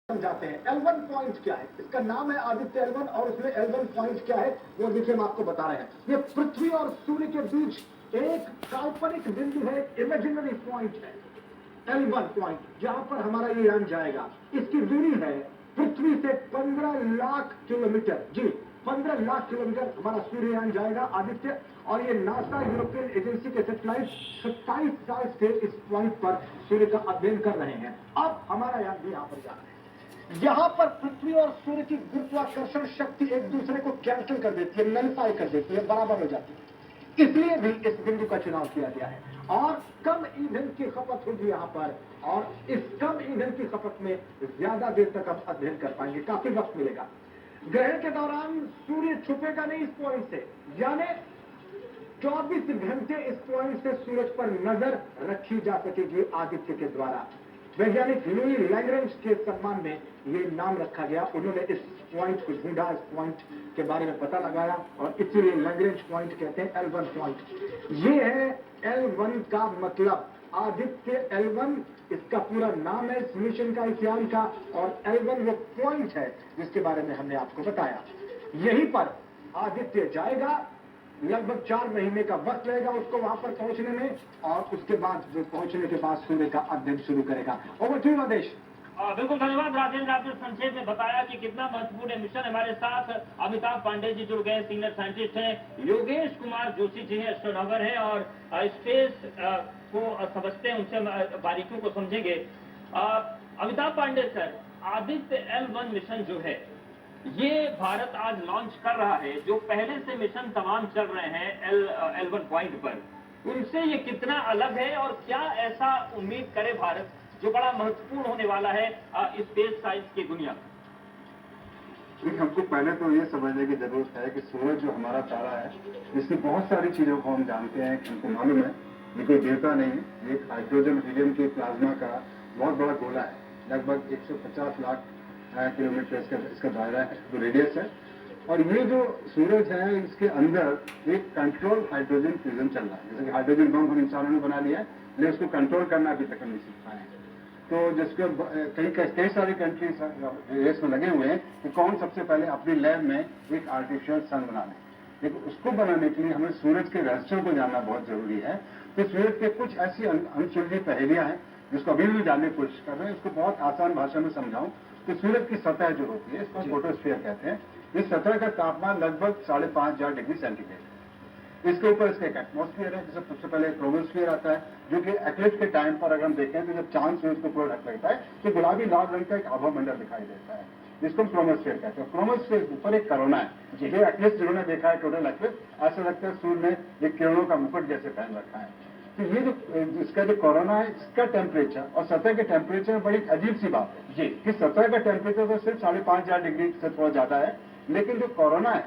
समझाते हैं। L1 point क्या है? इसका नाम है आदित्य L1 और उसमें L1 पॉइंट क्या है वो देखिए हम आपको बता रहे हैं। ये पृथ्वी और सूर्य के बीच एक काल्पनिक बिंदु है, इमेजिनरी पॉइंट है L1 पॉइंट, जहां पर हमारा ये यान जाएगा। इसकी दूरी है पृथ्वी से 15 लाख किलोमीटर। जी 15 लाख किलोमीटर हमारा सूर्ययान जाएगा आदित्य। और ये नासा यूरोपियन एजेंसी के सैटेलाइट 27 साल से इस पॉइंट पर सूर्य का अध्ययन कर रहे हैं। अब हमारा यान भी यहां पर जा रहा है। यहां पर पृथ्वी और सूर्य की गुरुत्वाकर्षण शक्ति एक दूसरे को कैंसिल कर देती है, नलिफाई कर देती है, बराबर हो जाती है। इसलिए भी इस बिंदु का चुनाव किया गया है और कम ईंधन की खपत होगी यहां पर। और इस कम ईंधन की खपत में ज्यादा देर तक हम अध्ययन कर पाएंगे, काफी वक्त मिलेगा। ग्रहण के दौरान सूर्य छुपेगा नहीं इस पॉइंट से, यानी 24 घंटे इस पॉइंट से सूरज पर नजर रखी जा सकेगी आदित्य के द्वारा। वैज्ञानिक लुई लैग्रेंज के सम्मान में ये नाम रखा गया। उन्होंने इस पॉइंट को ढूंढा, इस पॉइंट के बारे में पता लगाया और इसीलिए लैग्रेंज पॉइंट कहते हैं L1 पॉइंट। ये है L1 का मतलब, आदित्य L1 इसका पूरा नाम है इस मिशन का, इस यान का। और L1 वो पॉइंट है जिसके बारे में हमने आपको बताया। यहीं पर आदित्य जाएगा, लगभग 4 महीने का वक्त लगेगा उसको वहां पर पहुंचने में। और उसके बाद जो पहुंचने के बाद सूर्य का अध्ययन शुरू करेगा। ओवर टू आदेश। बिल्कुल धन्यवाद राजेंद्र, आपने संक्षेप में बताया कि कितना महत्वपूर्ण मिशन। हमारे साथ अमिताभ पांडे जी जुड़ गए, सीनियर साइंटिस्ट हैं। योगेश कुमार जोशी जी हैं, एस्ट्रोनॉमर हैं और स्पेस को समझते हैं, उनसे बारीकियों को समझेंगे। Amitabh Pandey sir, Aditya L1 mission जो है ये भारत आज लॉन्च कर रहा है। जो पहले से मिशन तमाम चल रहे हैं L1 पॉइंट पर, उनसे ये कितना अलग है और क्या ऐसा उम्मीद करे भारत जो बड़ा महत्वपूर्ण होने वाला है स्पेस साइंस की दुनिया में? हमको पहले तो ये समझने की जरूरत है कि सूरज जो हमारा तारा है, इसकी बहुत सारी चीजों को हम जानते हैं, हमको मालूम है ये कोई देवता नहीं है। एक हाइड्रोजन हीलियम के प्लाज्मा का बहुत बड़ा गोला है, लगभग 150 लाख किलोमीटर इसका दायरा है, जो रेडियस है। और ये जो सूरज है इसके अंदर एक कंट्रोल हाइड्रोजन फ्यूजन चल रहा है। जैसे कि हाइड्रोजन बम हम इंसानों ने बना लिया है, लेकिन उसको कंट्रोल करना अभी तक नहीं सीख पाए हैं। तो जिसके कई सारी कंट्रीज रेस में लगे हुए हैं कि कौन सबसे पहले अपनी लैब में एक आर्टिफिशियल सन बना ले। लेकिन उसको बनाने के लिए हमें सूरज के रहस्यों को जानना बहुत जरूरी है। तो सूरज के कुछ ऐसी अनसुलझी पहेलियां हैं जिसको अभी भी जानने की कोशिश कर रहे हैं। इसको बहुत आसान भाषा में समझाऊं तो सूरज की सतह जो होती है, इसको फोटोस्फीयर कहते हैं। इस सतह का तापमान लगभग 5,500 डिग्री सेंटीग्रेड है। इसके ऊपर इसका एक एटमॉस्फेयर है, जिसे सबसे पहले क्रोमोस्फीयर आता है, जो कि एक्लिप्स के टाइम पर अगर हम देखें तो जब चांद सूरज को पूरा ढक लेता है तो गुलाबी लाल रंग का एक आभा मंडल दिखाई देता है, जिसको हम क्रोमोस्फीयर कहते हैं। क्रोमोस्फीयर के ऊपर एक कोरोना है, जो एक्लिप्स जिन्होंने देखा है, टोटल एक्लिप्स, ऐसा लगता है सूर्य ने एक किरणों का मुकुट जैसे पहन रखा है। तो ये जो इसका जो कोरोना है, इसका टेम्परेचर और सतह के टेम्परेचर में बड़ी अजीब सी बात है जी, कि सतह का टेम्परेचर तो सिर्फ 5,500 डिग्री से थोड़ा ज्यादा है, लेकिन जो कोरोना है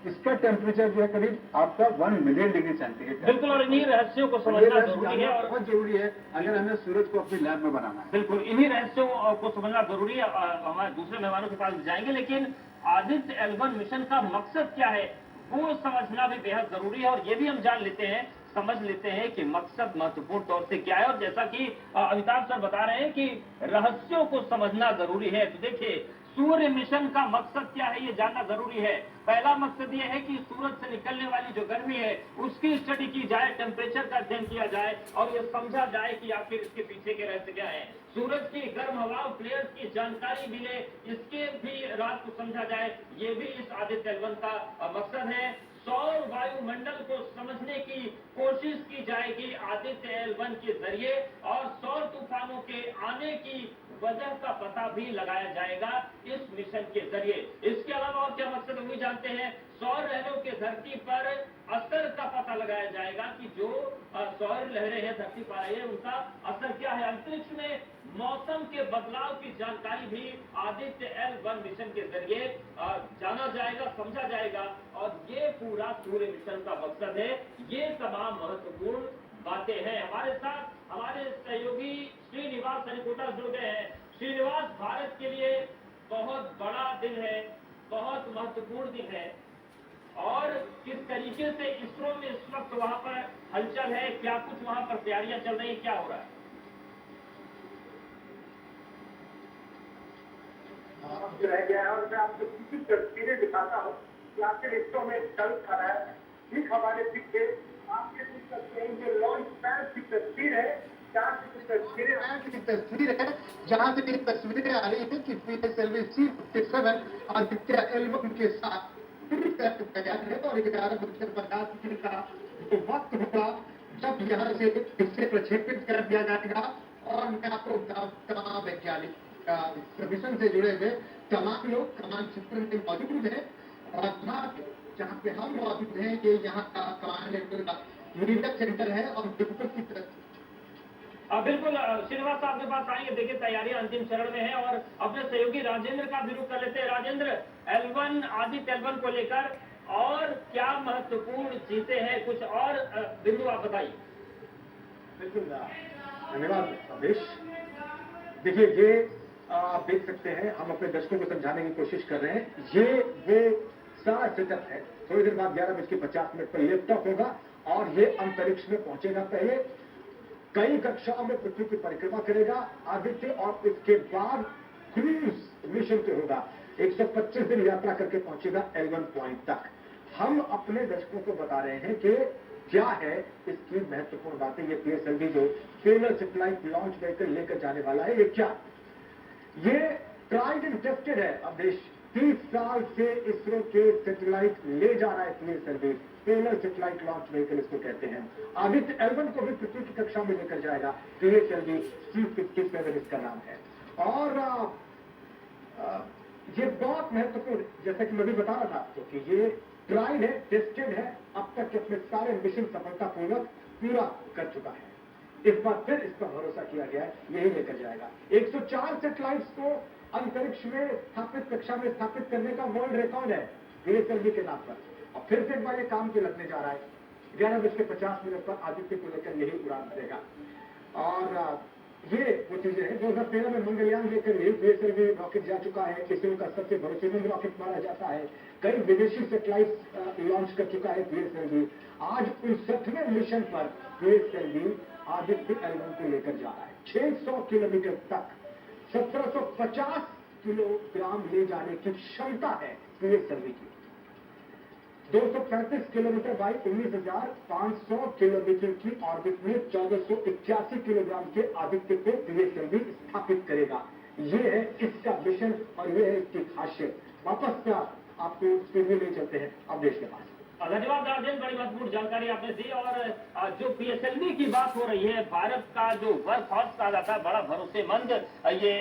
इसका टेम्परेचर जो है करीब आपका 1 मिलियन डिग्री सेंटीग्रेड। बिल्कुल, और इन्हीं रहस्यों को समझना जरूरी है और बहुत जरूरी है अगर हमें सूरज को अपनी लैब में बनाना है। बिल्कुल, इन्हीं रहस्यों को समझना जरूरी है। हमारे दूसरे मेहमानों के पास जाएंगे, लेकिन आदित्य L1 मिशन का मकसद क्या है वो समझना भी बेहद जरूरी है। और ये भी हम जान लेते हैं, समझ लेते हैं कि मकसद महत्वपूर्ण तौर से क्या है। और जैसा कि अमिताभ सर बता रहे हैं कि रहस्यों को समझना जरूरी है, तो देखिए सूर्य मिशन का मकसद क्या है ये जानना जरूरी है। पहला मकसद ये है कि सूरज से निकलने वाली जो गर्मी है उसकी स्टडी की जाए, टेम्परेचर का अध्ययन किया जाए और ये समझा जाए कि आखिर इसके पीछे के रहस्य क्या है। सूरज की गर्म हवा फ्लेयर्स की जानकारी मिले, इसके भी राज को समझा जाए, ये भी इस आदित्य L1 का मकसद है। सौर वायुमंडल को समझने की कोशिश की जाएगी आदित्य L1 के जरिए और सौर तूफानों के आने की वजह का पता भी लगाया जाएगा इस मिशन के जरिए। इसके अलावा और क्या मकसद हम जानते हैं, सौर लहरों के धरती पर असर का पता लगाया जाएगा कि जो सौर लहरें हैं धरती पर आई है उनका असर क्या है। अंतरिक्ष में मौसम के बदलाव की जानकारी भी आदित्य L1 मिशन के जरिए जाना जाएगा, समझा जाएगा और ये पूरा सूर्य मिशन का मकसद है। ये तमाम महत्वपूर्ण बातें हैं। हमारे साथ हमारे सहयोगी श्रीनिवास सरिकोटा जुड़ गए हैं। श्रीनिवास, भारत के लिए बहुत बड़ा दिन है, बहुत महत्वपूर्ण दिन है और किस तरीके से इसरो में इस वक्त वहां पर हलचल है, क्या कुछ वहां पर तैयारियां चल रही है, क्या हो रहा है? जो रह गया है, और मैं आपको कुछ तस्वीरें दिखाता हूँ कि आपके रिश्तों में चल खड़ा है। ठीक हमारे पीछे आपके देख सकते हैं जो लॉन्च पैड की तस्वीर है, जहाँ से कुछ तस्वीरें की तस्वीर है, जहाँ से एक तस्वीरें आ रही है कि PSLV C57 आदित्य एल्बम के साथ पूरी तरह तैयार है और 11:50 का जो वक्त होगा जब यहाँ से इसे प्रक्षेपित कर दिया जाएगा। और मैं आपको तमाम वैज्ञानिक मिशन से जुड़े हुए तमाम लोग कमान क्षेत्र में मौजूद हैं, और जहाँ पे हम मौजूद हैं ये यहाँ का कमांड मीडिया सेंटर है और बिल्कुल की तरफ बिल्कुल श्रीनिवास साहब के पास आएंगे। देखिए तैयारी अंतिम चरण में है और अपने सहयोगी राजेंद्र का भी रुख कर लेते हैं। राजेंद्र, एल1 आदित्य एल1 को लेकर और क्या महत्वपूर्ण जीते हैं, कुछ और बिंदु आप बताइए। बिल्कुल धन्यवाद अवेश। देखिए ये आप देख सकते हैं, हम अपने दर्शकों को समझाने की कोशिश कर रहे हैं। ये वो सारा सेटअप है। थोड़ी देर बाद 11:50 पर लिफ्ट ऑफ होगा और ये अंतरिक्ष में पहुंचेगा। पहले कई कक्षाओं में पृथ्वी की परिक्रमा करेगा आदित्य, और इसके बाद क्रूज मिशन पे होगा। 125 दिन यात्रा करके पहुंचेगा L1 पॉइंट तक। हम अपने दर्शकों को बता रहे हैं कि क्या है इसकी महत्वपूर्ण बातें। ये PSLV जो सोलर सैटेलाइट लॉन्च व्हीकल लेकर जाने वाला है, ये क्या, ये ट्राइड एंड टेस्टेड है। अब देश 30 साल से इसरो के सैटेलाइट ले जा रहा है PSLV, solar satellite launch vehicle इसको कहते हैं। आदित्य एल1 को भी पृथ्वी की कक्षा में लेकर जाएगा। PSLV C57 इसका नाम है। और ये बहुत महत्वपूर्ण, जैसा कि मैं भी बता रहा था आपको कि ये ट्राइड है, टेस्टेड है, अब तक के अपने सारे मिशन सफलतापूर्वक पूरा कर चुका है। इस बार फिर इस पर भरोसा किया गया है, यही लेकर जाएगा। 104 सैटेलाइट्स को अंतरिक्ष में स्थापित, कक्षा में स्थापित करने का वर्ल्ड रिकॉर्ड है PSLV के नाम पर। और फिर से एक बार ये काम पे लगने जा रहा है। 11:50 पर आदित्य को लेकर यही उड़ान देगा। और ये वो चीजें हैं। 2013 में मंगलयान लेकर यही PSLV रॉकेट जा चुका है। इसरो का सबसे भरोसेमंद रॉकेट माना जाता है। कई विदेशी सैटेलाइट लॉन्च कर चुका है PSLV। आज 59वें मिशन पर PSLV आदित्य एल1 को लेकर जा रहा है। 600 किलोमीटर तक 1750 किलोग्राम ले जाने की क्षमता है PSLV की। 235 किलोमीटर बाई 19,500 किलोमीटर की ऑर्बिट में 1481 किलोग्राम के आदित्य को PSLV स्थापित करेगा। ये है इसका मिशन और ये है इसकी खासियत। वापस आपको स्टूडियो ले चलते हैं अवधेश के पास। धन्यवाद राजेंद्र, बड़ी महत्वपूर्ण जानकारी आपने दी। और जो PSLV की बात हो रही है, भारत का जो वर्क हॉर्स कहा जाता है, बड़ा भरोसेमंद ये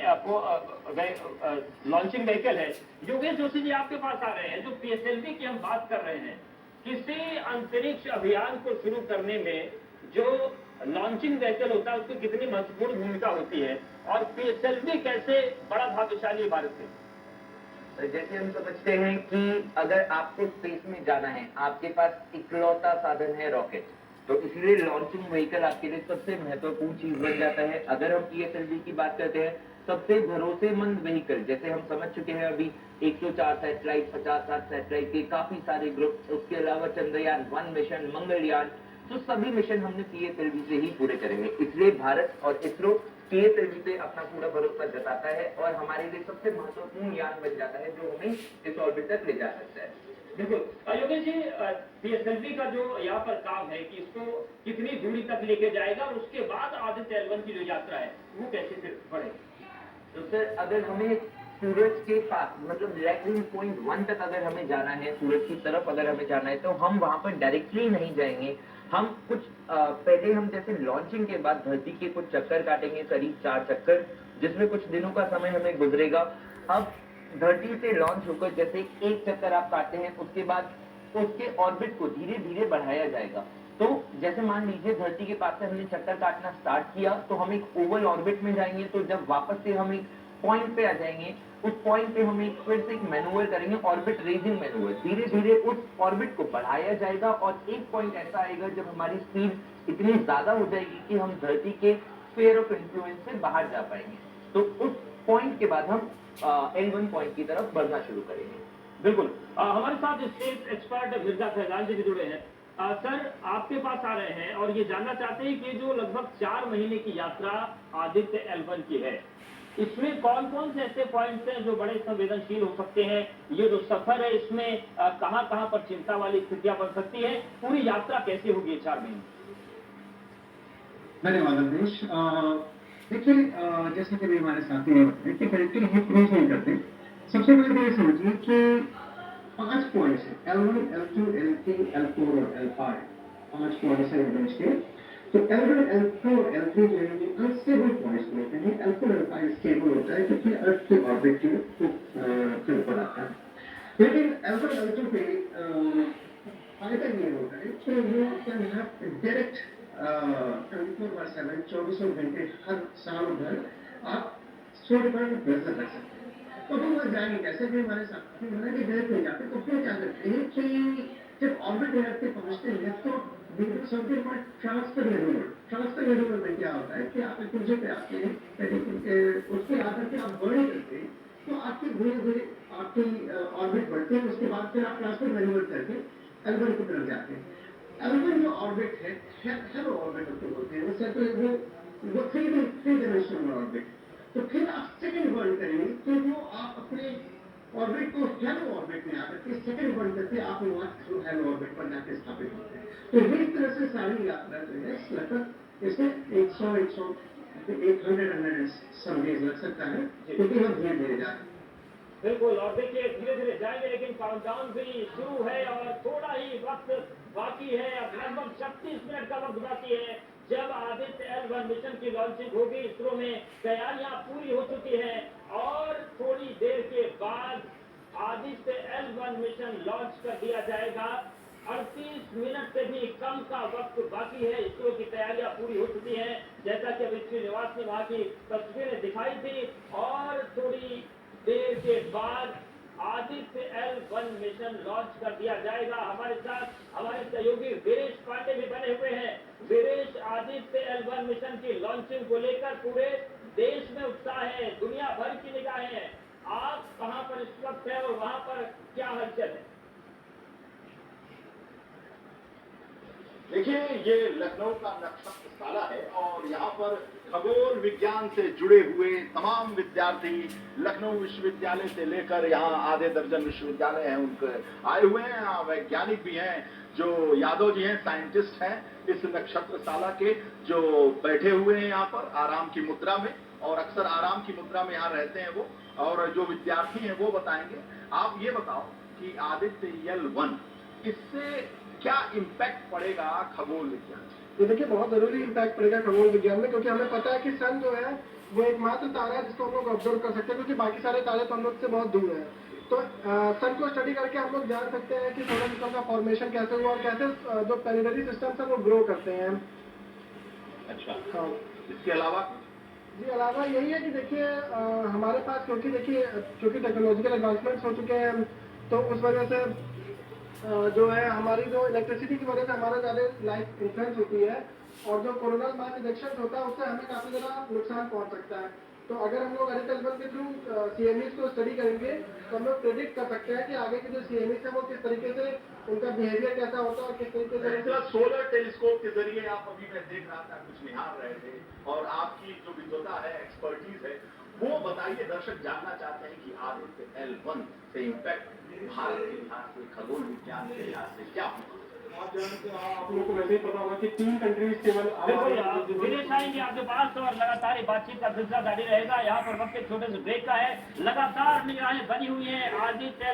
लॉन्चिंग व्हीकल है। योगेश जोशी जी आपके पास आ रहे हैं। जो PSLV की हम बात कर रहे हैं, किसी अंतरिक्ष अभियान को शुरू करने में जो लॉन्चिंग व्हीकल होता है उसकी कितनी महत्वपूर्ण भूमिका होती है, और PSLV कैसे बड़ा भाग्यशाली है भारत से। जैसे हम समझते हैं कि अगर आपको स्पेस में जाना है, आपके पास इकलौता साधन है रॉकेट, तो इसलिए लॉन्चिंग व्हीकल आपके लिए सबसे महत्वपूर्ण चीज बन जाता है। अगर हम PSLV की बात करते हैं, सबसे भरोसेमंद व्हीकल, जैसे हम समझ चुके हैं अभी 104 सैटेलाइट, 50-60 सैटेलाइट के काफी सारे ग्रुप, उसके अलावा चंद्रयान 1 मिशन, मंगलयान, तो सभी मिशन हमने PSLV से ही पूरे करेंगे। इसलिए भारत और इसरो PSLV पे अपना पूरा भरोसा जताता है और हमारे लिए सबसे महत्वपूर्ण यान बन जाता है जो हमें इस ऑर्बिट तक ले जा सकता है। बिल्कुल योगेश जी, PSLV का जो यहाँ पर काम है कि इसको कितनी दूरी तक लेके जाएगा और उसके बाद आदित्य एल1 की जो यात्रा है वो कैसे फिर बढ़ेगी। तो सर, अगर हमें सूरज के पास, मतलब लैंडिंग पॉइंट 1 तक अगर हमें जाना है, सूरज की तरफ अगर हमें जाना है, तो हम वहां पर डायरेक्टली नहीं जाएंगे। हम कुछ पहले हम जैसे लॉन्चिंग के बाद धरती के कुछ चक्कर काटेंगे, करीब 4 चक्कर, जिसमें कुछ दिनों का समय हमें गुजरेगा। अब धरती से लॉन्च होकर जैसे एक चक्कर आप काटते हैं, उसके बाद उसके ऑर्बिट को धीरे धीरे बढ़ाया जाएगा। तो जैसे मान लीजिए धरती के पास से हमने चक्कर काटना स्टार्ट किया, तो हम एक ओवल ऑर्बिट में जाएंगे। तो जब वापस से हम एक पॉइंट पे आ जाएंगे, उस पॉइंट पे हम एक फिर से एक मैनुअल करेंगे, ऑर्बिट रेजिंग मैनुअल। धीरे धीरे उस ऑर्बिट को बढ़ाया जाएगा और एक पॉइंट ऐसा आएगा जब हमारी स्पीड इतनी ज्यादा हो जाएगी कि हम धरती के स्फीयर ऑफ इन्फ्लुएंस से बाहर जा पाएंगे। तो उस पॉइंट के बाद हम L1 पॉइंट की तरफ बढ़ना शुरू करेंगे। बिल्कुल हमारे साथ स्पेस एक्सपर्ट मिर्जा फैजान जी जुड़े हैं। सर, आपके पास आ रहे हैं और ये जानना चाहते हैं कि जो लगभग 4 महीने की यात्रा आदित्य L1 की है, इसमें कौन कौन से ऐसे पॉइंट्स हैं जो बड़े संवेदनशील हो सकते हैं? ये जो सफर है इसमें कहां कहां पर चिंता वाली स्थितियां बन सकती है? पूरी यात्रा कैसे होगी 4 महीने? धन्यवाद अवधेश। देखिए, जैसे कि हमारे साथी ने बताया कि करेक्टर हम क्रूज नहीं करते। सबसे पहले तो ये समझिए कि 5 पॉइंट्स है, L1, L2, L3, L4 और L5। 5 पॉइंट्स है अवधेश के। तो L1, L2 और L3 जो है ये अनस्टेबल पॉइंट्स होते हैं। L4 L5 स्टेबल होता है क्योंकि अर्थ के ऑर्बिट के ऊपर आता है। लेकिन L1 L2 पे फायदा ये होता है कि यू कैन हैव डायरेक्ट 24/7 24 घंटे हर साल भर आप सूर्य पर नजर रख सकते हैं। तो हम वहाँ जाएंगे कैसे भी हमारे साथ हमारे भी डेट में जाते तो फिर क्या करते हैं कि जब ऑर्बिट एयर पे पहुंचते हैं तो समथिंग कॉल्ड ट्रांसफर मैनूवर में क्या होता है कि आप एक दूसरे पे आते हैं उसके आकर के आप बर्न करते हैं तो आपकी धीरे धीरे आपकी ऑर्बिट बढ़ती है। उसके बाद फिर आप ट्रांसफर मैनूवर करके एल्बन की तरफ जाते हैं। एल्बन जो ऑर्बिट है हेलो ऑर्बिट होते हैं वो थ्री डायमेंशनल ऑर्बिट। तो फिर आप सेकंड बर्न करेंगे तो जो आप अपने ऑर्बिट को हेलो ऑर्बिट में आकर के सेकंड बर्न करके आप वहाँ हेलो ऑर्बिट पर जाके स्थापित होते हैं। तो इस तरह से सारी यात्रा जो है लगभग इसमें 100 सम डेज लग सकता है क्योंकि हम धीरे धीरे जा रहे हैं। बिल्कुल, और देखिए धीरे धीरे जाएंगे लेकिन काउंटडाउन भी शुरू है और थोड़ा ही वक्त बाकी है। अब लगभग 36 मिनट का वक्त बाकी है जब आदित्य L1 मिशन की लॉन्चिंग होगी। इसरो में तैयारियां पूरी हो चुकी हैं और थोड़ी देर के बाद आदित्य L1 मिशन लॉन्च कर दिया जाएगा। 38 मिनट से भी कम का वक्त बाकी है। इसरो की तैयारियां पूरी हो चुकी हैं जैसा कि अभी श्रीनिवास ने वहां की तस्वीरें दिखाई थी और थोड़ी देर के बाद आदित्य L1 मिशन लॉन्च कर दिया जाएगा। हमारे साथ हमारे सहयोगी वीरेश पांडे भी बने हुए हैं। वीरेश, आदित्य L1 मिशन की लॉन्चिंग को लेकर पूरे देश में उत्साह है, दुनिया भर की निगाहें हैं। आप कहां पर इस वक्त है और वहां पर क्या हलचल है? देखिए, ये लखनऊ का नक्षत्रशाला है और यहाँ पर खगोल विज्ञान से जुड़े हुए तमाम विद्यार्थी लखनऊ विश्वविद्यालय से लेकर यहाँ आधे दर्जन विश्वविद्यालय हैं उनके आए हुए हैं। यहाँ वैज्ञानिक भी हैं, जो यादव जी हैं, साइंटिस्ट हैं इस नक्षत्रशाला के, जो बैठे हुए हैं यहाँ पर आराम की मुद्रा में, और अक्सर आराम की मुद्रा में यहाँ रहते हैं वो। और जो विद्यार्थी हैं वो बताएंगे। आप ये बताओ कि आदित्य L1 इससे क्या इम्पैक्ट पड़ेगा खगोल विज्ञान? तो देखिए, बहुत जरूरी इम्पैक्ट पड़ेगा खगोल विज्ञान में, क्योंकि हमें पता है कि सन जो है वो एकमात्र तारा है जिसको हम लोग ऑब्जर्व कर सकते हैं, क्योंकि बाकी सारे तारे तो हम लोग से बहुत दूर हैं। तो सन को स्टडी करके हम लोग जान सकते हैं कि सोलर सिस्टम का फॉर्मेशन कैसे हुआ और कैसे जो प्लैनेटरी सिस्टम्स है वो ग्रो करते हैं। अच्छा, हाँ, इसके अलावा जी अलावा यही है कि देखिए हमारे पास क्योंकि टेक्नोलॉजिकल एडवांसमेंट्स हो चुके हैं, तो उस वजह से जो है हमारी जो इलेक्ट्रिसिटी की वजह से हमारा ज़्यादा लाइफ इन्फ्लुएंस होती है, और जो कोरोनल मास इजेक्शन होता है उससे हमें काफ़ी ज़्यादा नुकसान पहुंच सकता है। तो अगर हम लोग आदित्य L1 के थ्रू CMEs को स्टडी करेंगे तो हम लोग प्रेडिक्ट कर सकते हैं कि आगे के जो CMEs है वो किस तरीके से उनका बिहेवियर कैसा होता है और किस तरीके से। सोलर टेलीस्कोप के जरिए आप अभी मैं देख रहा था कुछ निहार रहे थे, और आपकी जो विद्वता है, एक्सपर्टीज है, वो बताइए। दर्शक जानना चाहते हैं कि आदित्य L1 से इम्पैक्ट भारत के लिहाज से, खगोल विज्ञान के लिहाज से क्या होगा? आप लोगों को वैसे ही पता होगा कि 3 कंट्रीज केवल विदेश आएंगे आपके पास और लगातार ये बातचीत का सिलसिला जारी रहेगा। यहाँ पर वक्त एक छोटे से ब्रेक का है। लगातार निगाहें बनी हुई है आदित्य